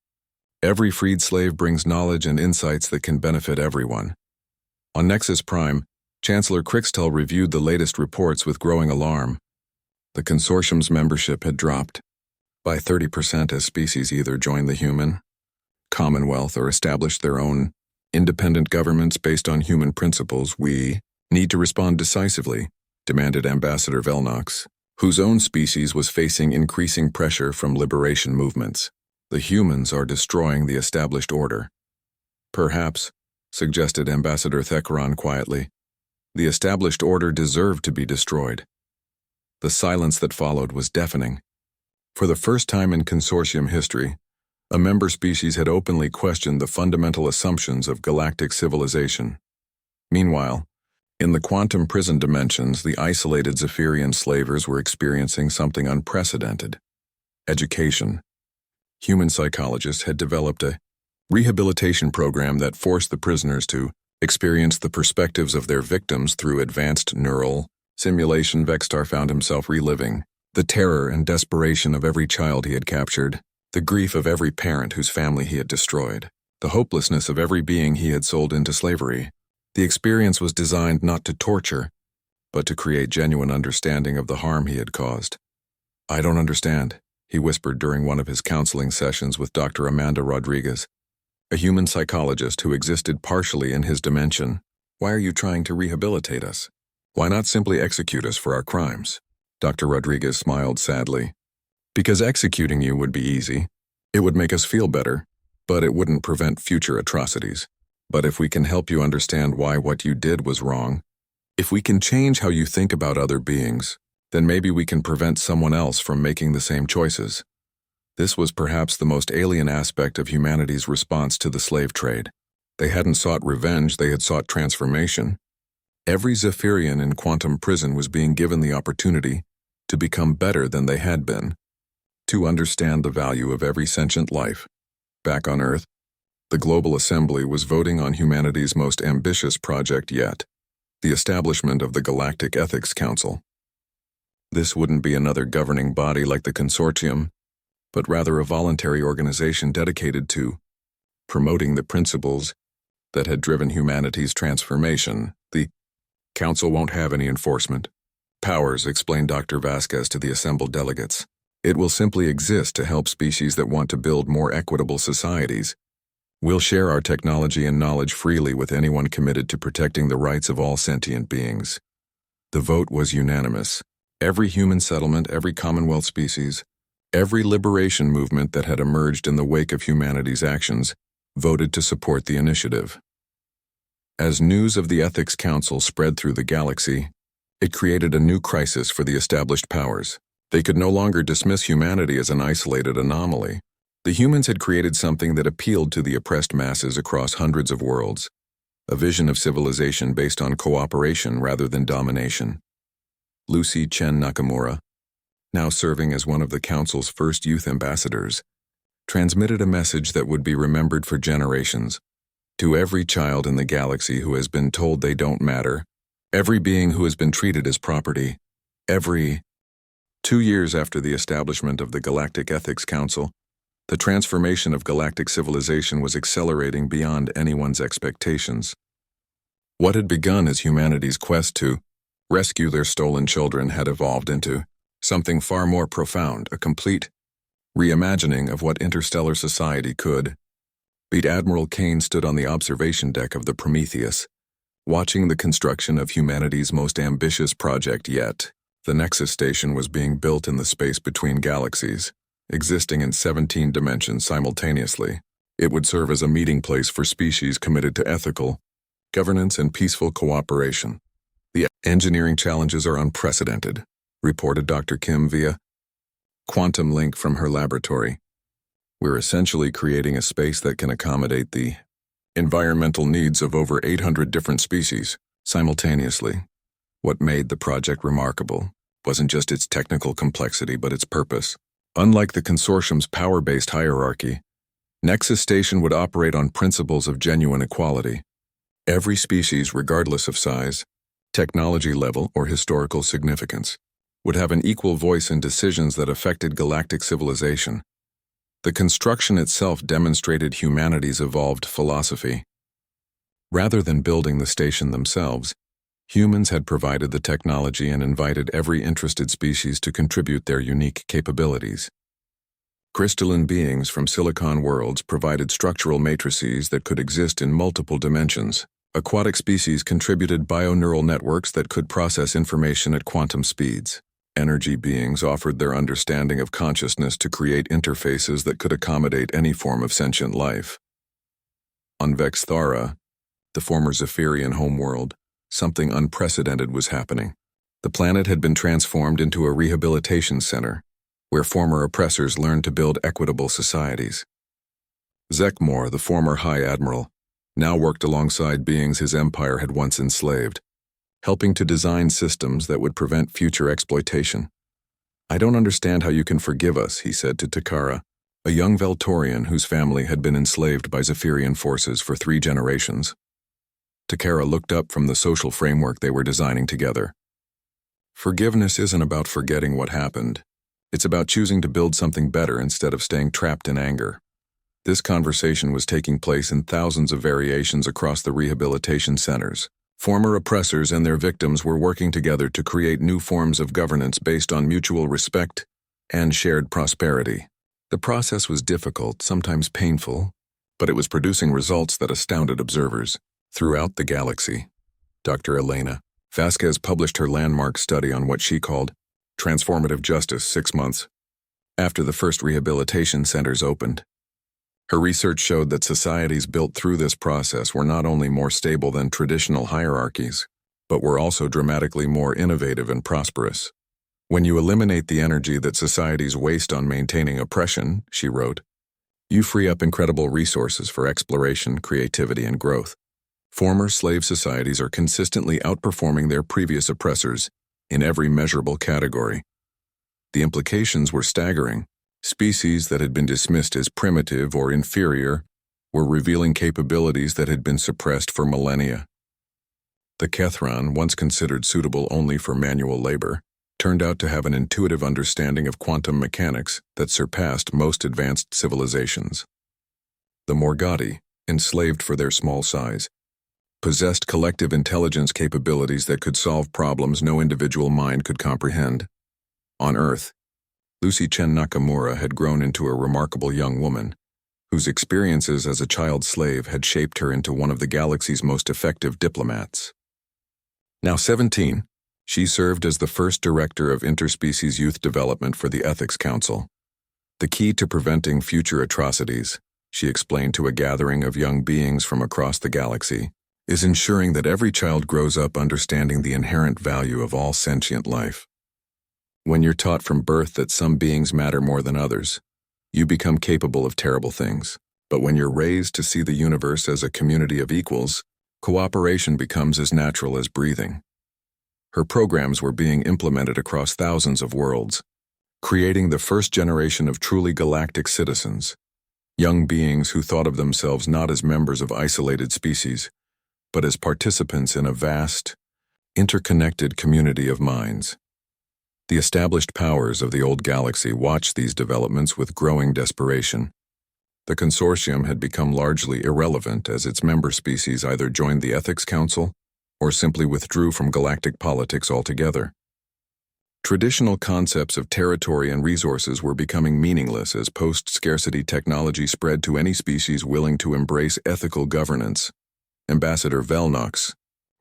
Every freed slave brings knowledge and insights that can benefit everyone. On Nexus Prime, Chancellor Crixtel reviewed the latest reports with growing alarm. The consortium's membership had dropped by 30% as species either joined the Human Commonwealth or established their own independent governments based on human principles. "We need to respond decisively," demanded Ambassador Velnox, whose own species was facing increasing pressure from liberation movements. "The humans are destroying the established order." "Perhaps," suggested Ambassador Thekron quietly, "the established order deserved to be destroyed." The silence that followed was deafening. For the first time in consortium history, a member species had openly questioned the fundamental assumptions of galactic civilization. Meanwhile, in the quantum prison dimensions, the isolated Zephyrian slavers were experiencing something unprecedented: education. Human psychologists had developed a rehabilitation program that forced the prisoners to experience the perspectives of their victims through advanced neural simulation. Vextar found himself reliving the terror and desperation of every child he had captured, the grief of every parent whose family he had destroyed, the hopelessness of every being he had sold into slavery. The experience was designed not to torture, but to create genuine understanding of the harm he had caused. "I don't understand," he whispered during one of his counseling sessions with Dr. Amanda Rodriguez, a human psychologist who existed partially in his dimension. "Why are you trying to rehabilitate us? Why not simply execute us for our crimes?" Dr. Rodriguez smiled sadly. "Because executing you would be easy. It would make us feel better, but it wouldn't prevent future atrocities. But if we can help you understand why what you did was wrong, if we can change how you think about other beings, then maybe we can prevent someone else from making the same choices." This was perhaps the most alien aspect of humanity's response to the slave trade. They hadn't sought revenge, they had sought transformation. Every Zephyrian in quantum prison was being given the opportunity to become better than they had been, to understand the value of every sentient life. Back on Earth, the Global Assembly was voting on humanity's most ambitious project yet, the establishment of the Galactic Ethics Council. This wouldn't be another governing body like the Consortium, but rather a voluntary organization dedicated to promoting the principles that had driven humanity's transformation. The Council won't have any enforcement powers, explained Dr. Vasquez to the assembled delegates. It will simply exist to help species that want to build more equitable societies. We'll share our technology and knowledge freely with anyone committed to protecting the rights of all sentient beings. The vote was unanimous. Every human settlement, every Commonwealth species, every liberation movement that had emerged in the wake of humanity's actions voted to support the initiative. As news of the Ethics Council spread through the galaxy, it created a new crisis for the established powers. They could no longer dismiss humanity as an isolated anomaly. The humans had created something that appealed to the oppressed masses across hundreds of worlds, a vision of civilization based on cooperation rather than domination. Lucy Chen Nakamura, now serving as one of the Council's first youth ambassadors, transmitted a message that would be remembered for generations. To every child in the galaxy who has been told they don't matter, every being who has been treated as property, 2 years after the establishment of the Galactic Ethics Council, the transformation of galactic civilization was accelerating beyond anyone's expectations. What had begun as humanity's quest to rescue their stolen children had evolved into something far more profound, a complete reimagining of what interstellar society could be. Admiral Kane stood on the observation deck of the Prometheus, watching the construction of humanity's most ambitious project yet. The Nexus Station was being built in the space between galaxies, existing in 17 dimensions simultaneously. It would serve as a meeting place for species committed to ethical governance and peaceful cooperation. The engineering challenges are unprecedented, reported Dr. Kim via quantum link from her laboratory. We're essentially creating a space that can accommodate the environmental needs of over 800 different species simultaneously. What made the project remarkable wasn't just its technical complexity but its purpose. Unlike the Consortium's power-based hierarchy, Nexus Station would operate on principles of genuine equality. Every species, regardless of size, technology level, or historical significance, would have an equal voice in decisions that affected galactic civilization. The construction itself demonstrated humanity's evolved philosophy. Rather than building the station themselves, humans had provided the technology and invited every interested species to contribute their unique capabilities. Crystalline beings from silicon worlds provided structural matrices that could exist in multiple dimensions. Aquatic species contributed bioneural networks that could process information at quantum speeds. Energy beings offered their understanding of consciousness to create interfaces that could accommodate any form of sentient life. On Vexthara, the former Zephyrian homeworld, something unprecedented was happening. The planet had been transformed into a rehabilitation center, where former oppressors learned to build equitable societies. Zekmor, the former High Admiral, now worked alongside beings his empire had once enslaved, helping to design systems that would prevent future exploitation. "I don't understand how you can forgive us," he said to Takara, a young Veltorian whose family had been enslaved by Zephyrian forces for 3 generations. Takara looked up from the social framework they were designing together. "Forgiveness isn't about forgetting what happened. It's about choosing to build something better instead of staying trapped in anger." This conversation was taking place in thousands of variations across the rehabilitation centers. Former oppressors and their victims were working together to create new forms of governance based on mutual respect and shared prosperity. The process was difficult, sometimes painful, but it was producing results that astounded observers. Throughout the galaxy, Dr. Elena Vasquez published her landmark study on what she called transformative justice 6 months after the first rehabilitation centers opened. Her research showed that societies built through this process were not only more stable than traditional hierarchies, but were also dramatically more innovative and prosperous. "When you eliminate the energy that societies waste on maintaining oppression," she wrote, "you free up incredible resources for exploration, creativity, and growth." Former slave societies are consistently outperforming their previous oppressors in every measurable category. The implications were staggering. Species that had been dismissed as primitive or inferior were revealing capabilities that had been suppressed for millennia. The Kethran, once considered suitable only for manual labor, turned out to have an intuitive understanding of quantum mechanics that surpassed most advanced civilizations. The Morgati, enslaved for their small size, possessed collective intelligence capabilities that could solve problems no individual mind could comprehend. On Earth, Lucy Chen Nakamura had grown into a remarkable young woman, whose experiences as a child slave had shaped her into one of the galaxy's most effective diplomats. Now 17, she served as the first director of interspecies youth development for the Ethics Council. The key to preventing future atrocities, she explained to a gathering of young beings from across the galaxy, is ensuring that every child grows up understanding the inherent value of all sentient life. When you're taught from birth that some beings matter more than others, you become capable of terrible things. But when you're raised to see the universe as a community of equals, cooperation becomes as natural as breathing. Her programs were being implemented across thousands of worlds, creating the first generation of truly galactic citizens, young beings who thought of themselves not as members of isolated species, but as participants in a vast, interconnected community of minds. The established powers of the old galaxy watched these developments with growing desperation. The consortium had become largely irrelevant as its member species either joined the Ethics Council or simply withdrew from galactic politics altogether. Traditional concepts of territory and resources were becoming meaningless as post-scarcity technology spread to any species willing to embrace ethical governance. Ambassador Velnox,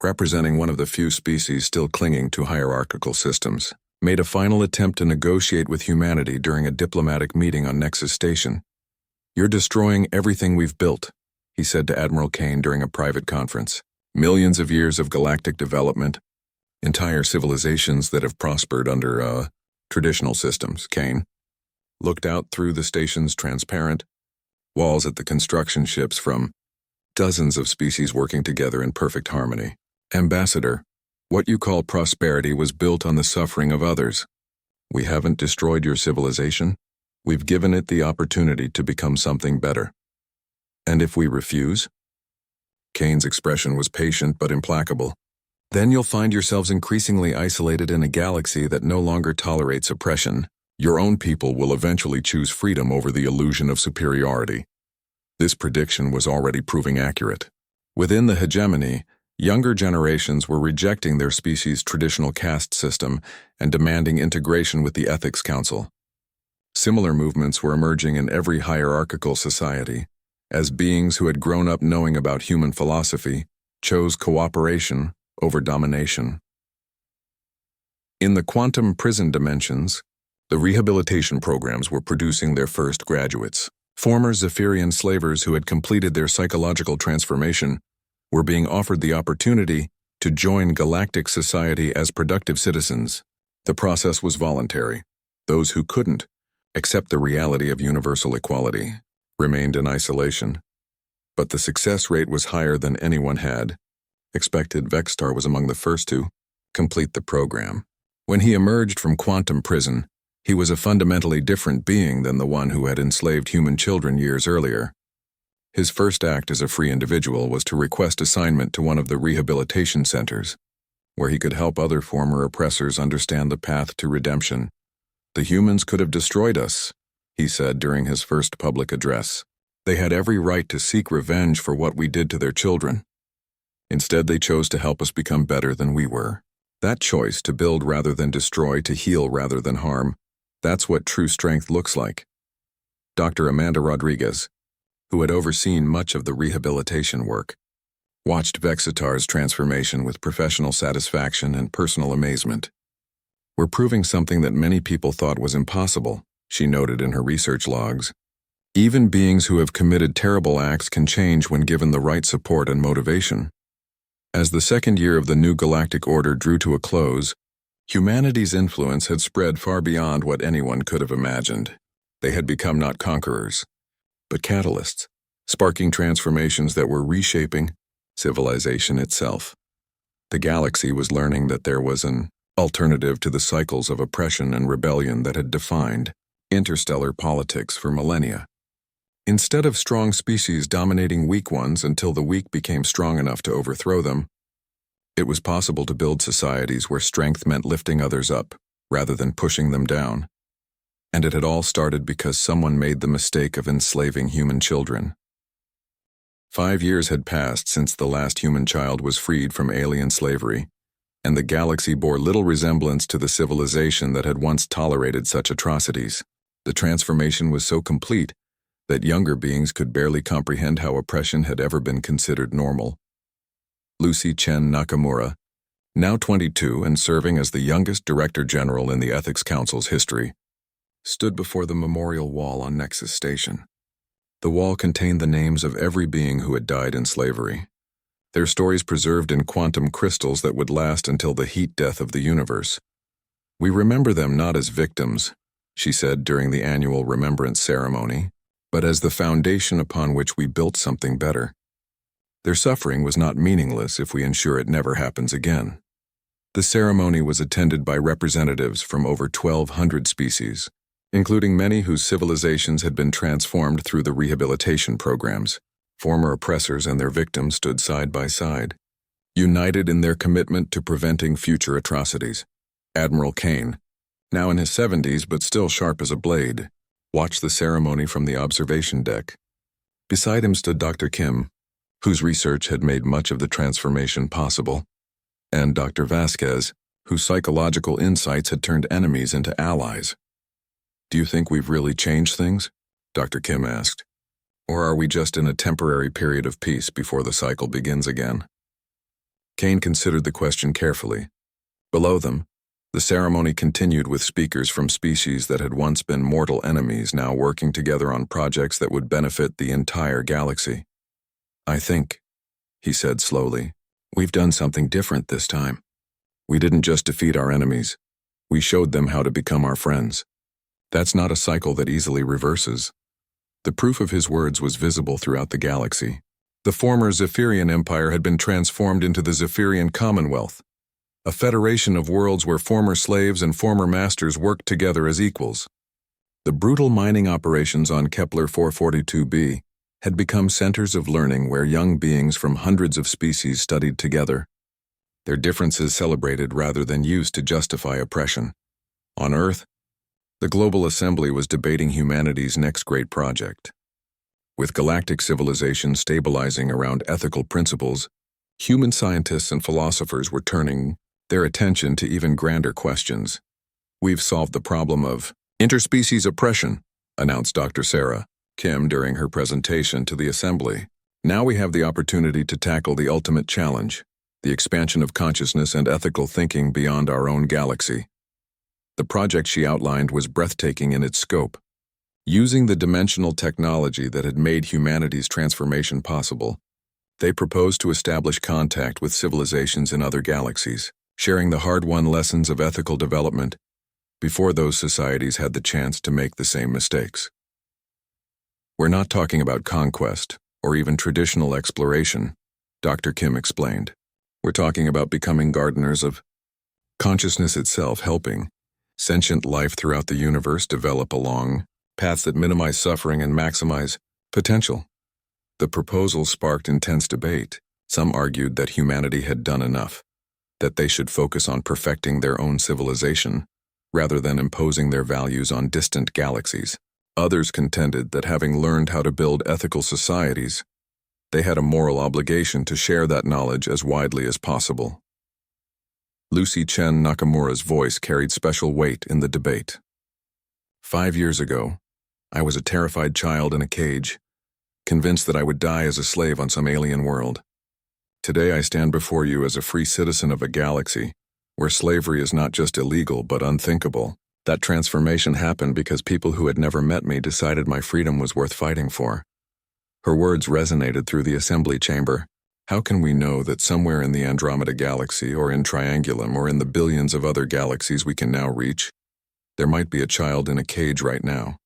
representing one of the few species still clinging to hierarchical systems, made a final attempt to negotiate with humanity during a diplomatic meeting on Nexus Station. "You're destroying everything we've built," he said to Admiral Kane during a private conference. "Millions of years of galactic development, entire civilizations that have prospered under, traditional systems." Kane looked out through the station's transparent walls at the construction ships from dozens of species working together in perfect harmony. "Ambassador, what you call prosperity was built on the suffering of others. We haven't destroyed your civilization. We've given it the opportunity to become something better. And if we refuse?" Kane's expression was patient but implacable. "Then you'll find yourselves increasingly isolated in a galaxy that no longer tolerates oppression. Your own people will eventually choose freedom over the illusion of superiority." This prediction was already proving accurate. Within the hegemony, younger generations were rejecting their species' traditional caste system and demanding integration with the Ethics Council. Similar movements were emerging in every hierarchical society, as beings who had grown up knowing about human philosophy chose cooperation over domination. In the quantum prison dimensions, the rehabilitation programs were producing their first graduates. Former Zephyrian slavers who had completed their psychological transformation were being offered the opportunity to join galactic society as productive citizens. The process was voluntary. Those who couldn't accept the reality of universal equality remained in isolation. But the success rate was higher than anyone had expected. Vextar was among the first to complete the program. When he emerged from quantum prison, he was a fundamentally different being than the one who had enslaved human children years earlier. His first act as a free individual was to request assignment to one of the rehabilitation centers, where he could help other former oppressors understand the path to redemption. "The humans could have destroyed us," he said during his first public address. "They had every right to seek revenge for what we did to their children. Instead, they chose to help us become better than we were. That choice, to build rather than destroy, to heal rather than harm, that's what true strength looks like." Dr. Amanda Rodriguez, who had overseen much of the rehabilitation work, watched Vexitar's transformation with professional satisfaction and personal amazement. "We're proving something that many people thought was impossible," she noted in her research logs. "Even beings who have committed terrible acts can change when given the right support and motivation." As the second year of the new galactic order drew to a close, humanity's influence had spread far beyond what anyone could have imagined. They had become not conquerors, but catalysts, sparking transformations that were reshaping civilization itself. The galaxy was learning that there was an alternative to the cycles of oppression and rebellion that had defined interstellar politics for millennia. Instead of strong species dominating weak ones until the weak became strong enough to overthrow them, it was possible to build societies where strength meant lifting others up, rather than pushing them down. And it had all started because someone made the mistake of enslaving human children. 5 years had passed since the last human child was freed from alien slavery, and the galaxy bore little resemblance to the civilization that had once tolerated such atrocities. The transformation was so complete that younger beings could barely comprehend how oppression had ever been considered normal. Lucy Chen Nakamura, now 22 and serving as the youngest Director General in the Ethics Council's history, stood before the memorial wall on Nexus Station. The wall contained the names of every being who had died in slavery, their stories preserved in quantum crystals that would last until the heat death of the universe. "We remember them not as victims," she said during the annual remembrance ceremony, "but as the foundation upon which we built something better. Their suffering was not meaningless if we ensure it never happens again." The ceremony was attended by representatives from over 1,200 species, including many whose civilizations had been transformed through the rehabilitation programs. Former oppressors and their victims stood side by side, united in their commitment to preventing future atrocities. Admiral Kane, now in his 70s but still sharp as a blade, watched the ceremony from the observation deck. Beside him stood Dr. Kim, whose research had made much of the transformation possible, and Dr. Vasquez, whose psychological insights had turned enemies into allies. "Do you think we've really changed things?" Dr. Kim asked. "Or are we just in a temporary period of peace before the cycle begins again?" Kane considered the question carefully. Below them, the ceremony continued with speakers from species that had once been mortal enemies now working together on projects that would benefit the entire galaxy. "I think," he said slowly, "we've done something different this time. We didn't just defeat our enemies. We showed them how to become our friends. That's not a cycle that easily reverses." The proof of his words was visible throughout the galaxy. The former Zephyrian Empire had been transformed into the Zephyrian Commonwealth, a federation of worlds where former slaves and former masters worked together as equals. The brutal mining operations on Kepler 442b had become centers of learning where young beings from hundreds of species studied together, their differences celebrated rather than used to justify oppression. On Earth, the Global Assembly was debating humanity's next great project. With galactic civilization stabilizing around ethical principles, human scientists and philosophers were turning their attention to even grander questions. "We've solved the problem of interspecies oppression," announced Dr. Sarah Kim during her presentation to the Assembly. "Now we have the opportunity to tackle the ultimate challenge, the expansion of consciousness and ethical thinking beyond our own galaxy." The project she outlined was breathtaking in its scope. Using the dimensional technology that had made humanity's transformation possible, they proposed to establish contact with civilizations in other galaxies, sharing the hard-won lessons of ethical development before those societies had the chance to make the same mistakes. "We're not talking about conquest or even traditional exploration," Dr. Kim explained. "We're talking about becoming gardeners of consciousness itself, helping sentient life throughout the universe develop along paths that minimize suffering and maximize potential." The proposal sparked intense debate. Some argued that humanity had done enough, that they should focus on perfecting their own civilization, rather than imposing their values on distant galaxies. Others contended that having learned how to build ethical societies, they had a moral obligation to share that knowledge as widely as possible. Lucy Chen Nakamura's voice carried special weight in the debate. 5 years ago, I was a terrified child in a cage, convinced that I would die as a slave on some alien world. Today I stand before you as a free citizen of a galaxy where slavery is not just illegal but unthinkable. That transformation happened because people who had never met me decided my freedom was worth fighting for. Her words resonated through the assembly chamber. How can we know that somewhere in the Andromeda Galaxy or in Triangulum or in the billions of other galaxies we can now reach, there might be a child in a cage right now?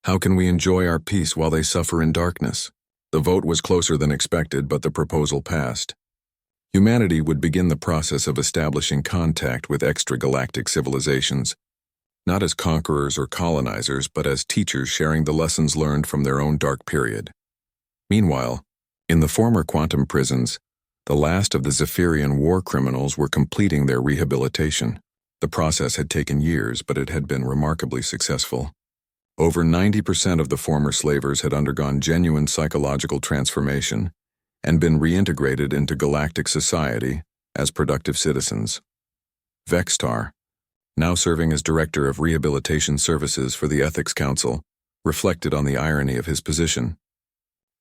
How can we enjoy our peace while they suffer in darkness? The vote was closer than expected, but the proposal passed. Humanity would begin the process of establishing contact with extragalactic civilizations, not as conquerors or colonizers, but as teachers sharing the lessons learned from their own dark period. Meanwhile, in the former quantum prisons, the last of the Zephyrian war criminals were completing their rehabilitation. The process had taken years, but it had been remarkably successful. Over 90% of the former slavers had undergone genuine psychological transformation and been reintegrated into galactic society as productive citizens. Vextar, now serving as Director of Rehabilitation Services for the Ethics Council, reflected on the irony of his position.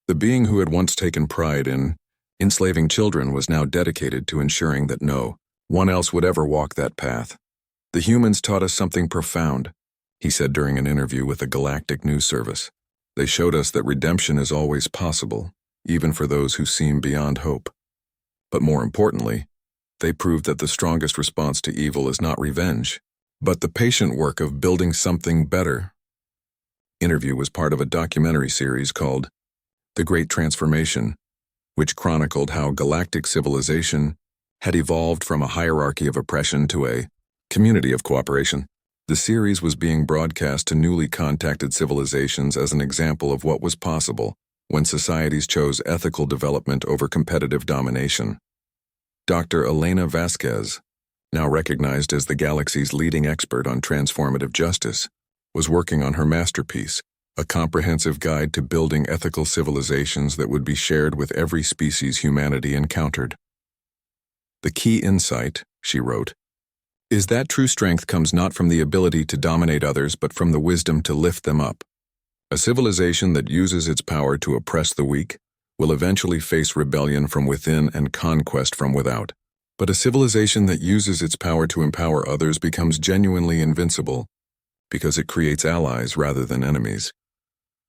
The being who had once taken pride in enslaving children was now dedicated to ensuring that no one else would ever walk that path. "The humans taught us something profound," he said during an interview with a galactic news service. "They showed us that redemption is always possible, even for those who seem beyond hope. But more importantly, they proved that the strongest response to evil is not revenge, but the patient work of building something better." Interview was part of a documentary series called The Great Transformation, which chronicled how galactic civilization had evolved from a hierarchy of oppression to a community of cooperation. The series was being broadcast to newly contacted civilizations as an example of what was possible when societies chose ethical development over competitive domination. Dr. Elena Vasquez, now recognized as the galaxy's leading expert on transformative justice, was working on her masterpiece, a comprehensive guide to building ethical civilizations that would be shared with every species humanity encountered. "The key insight," she wrote, "is that true strength comes not from the ability to dominate others but from the wisdom to lift them up. A civilization that uses its power to oppress the weak will eventually face rebellion from within and conquest from without. But a civilization that uses its power to empower others becomes genuinely invincible because it creates allies rather than enemies."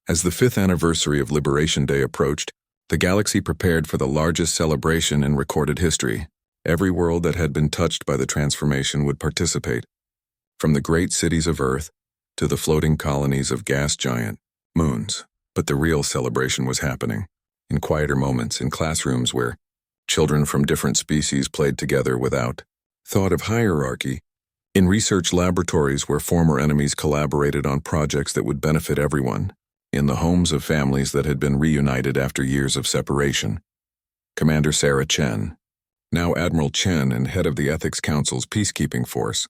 As the 5th anniversary of Liberation Day approached, the galaxy prepared for the largest celebration in recorded history. Every world that had been touched by the transformation would participate, from the great cities of Earth to the floating colonies of gas giant moons. But the real celebration was happening, in quieter moments, in classrooms where children from different species played together without thought of hierarchy, in research laboratories where former enemies collaborated on projects that would benefit everyone, in the homes of families that had been reunited after years of separation. Commander Sarah Chen, now Admiral Chen and head of the Ethics Council's peacekeeping force,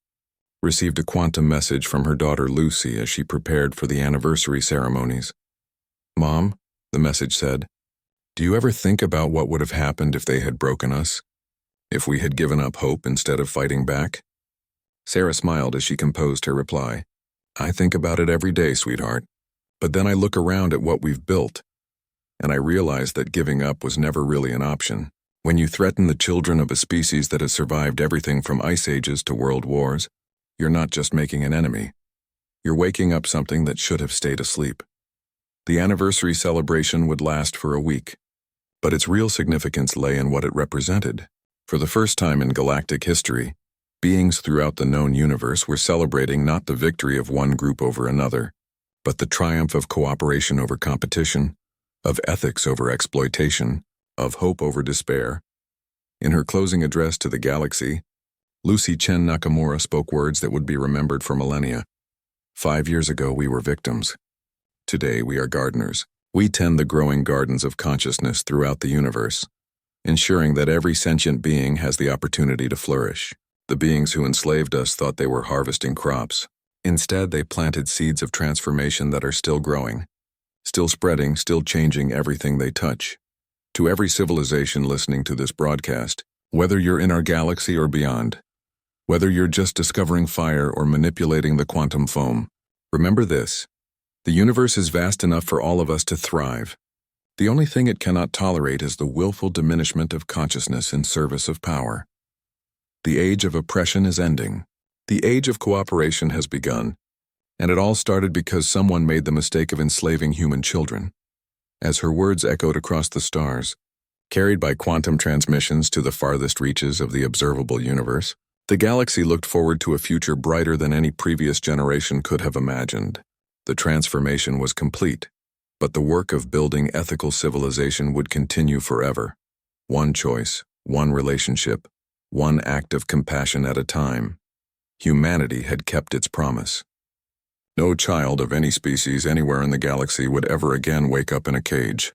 received a quantum message from her daughter Lucy as she prepared for the anniversary ceremonies. "Mom," the message said, "do you ever think about what would have happened if they had broken us? If we had given up hope instead of fighting back?" Sarah smiled as she composed her reply. "I think about it every day, sweetheart. But then I look around at what we've built, and I realize that giving up was never really an option. When you threaten the children of a species that has survived everything from ice ages to world wars, you're not just making an enemy. You're waking up something that should have stayed asleep." The anniversary celebration would last for a week, but its real significance lay in what it represented. For the first time in galactic history, beings throughout the known universe were celebrating not the victory of one group over another, but the triumph of cooperation over competition, of ethics over exploitation, of hope over despair. In her closing address to the galaxy, Lucy Chen Nakamura spoke words that would be remembered for millennia. 5 years ago we were victims. Today we are gardeners. We tend the growing gardens of consciousness throughout the universe, ensuring that every sentient being has the opportunity to flourish. The beings who enslaved us thought they were harvesting crops. Instead, they planted seeds of transformation that are still growing, still spreading, still changing everything they touch. To every civilization listening to this broadcast, whether you're in our galaxy or beyond, whether you're just discovering fire or manipulating the quantum foam, remember this: the universe is vast enough for all of us to thrive. The only thing it cannot tolerate is the willful diminishment of consciousness in service of power. The age of oppression is ending. The age of cooperation has begun, and it all started because someone made the mistake of enslaving human children. As her words echoed across the stars, carried by quantum transmissions to the farthest reaches of the observable universe, the galaxy looked forward to a future brighter than any previous generation could have imagined. The transformation was complete, but the work of building ethical civilization would continue forever. One choice, one relationship, one act of compassion at a time. Humanity had kept its promise. No child of any species anywhere in the galaxy would ever again wake up in a cage.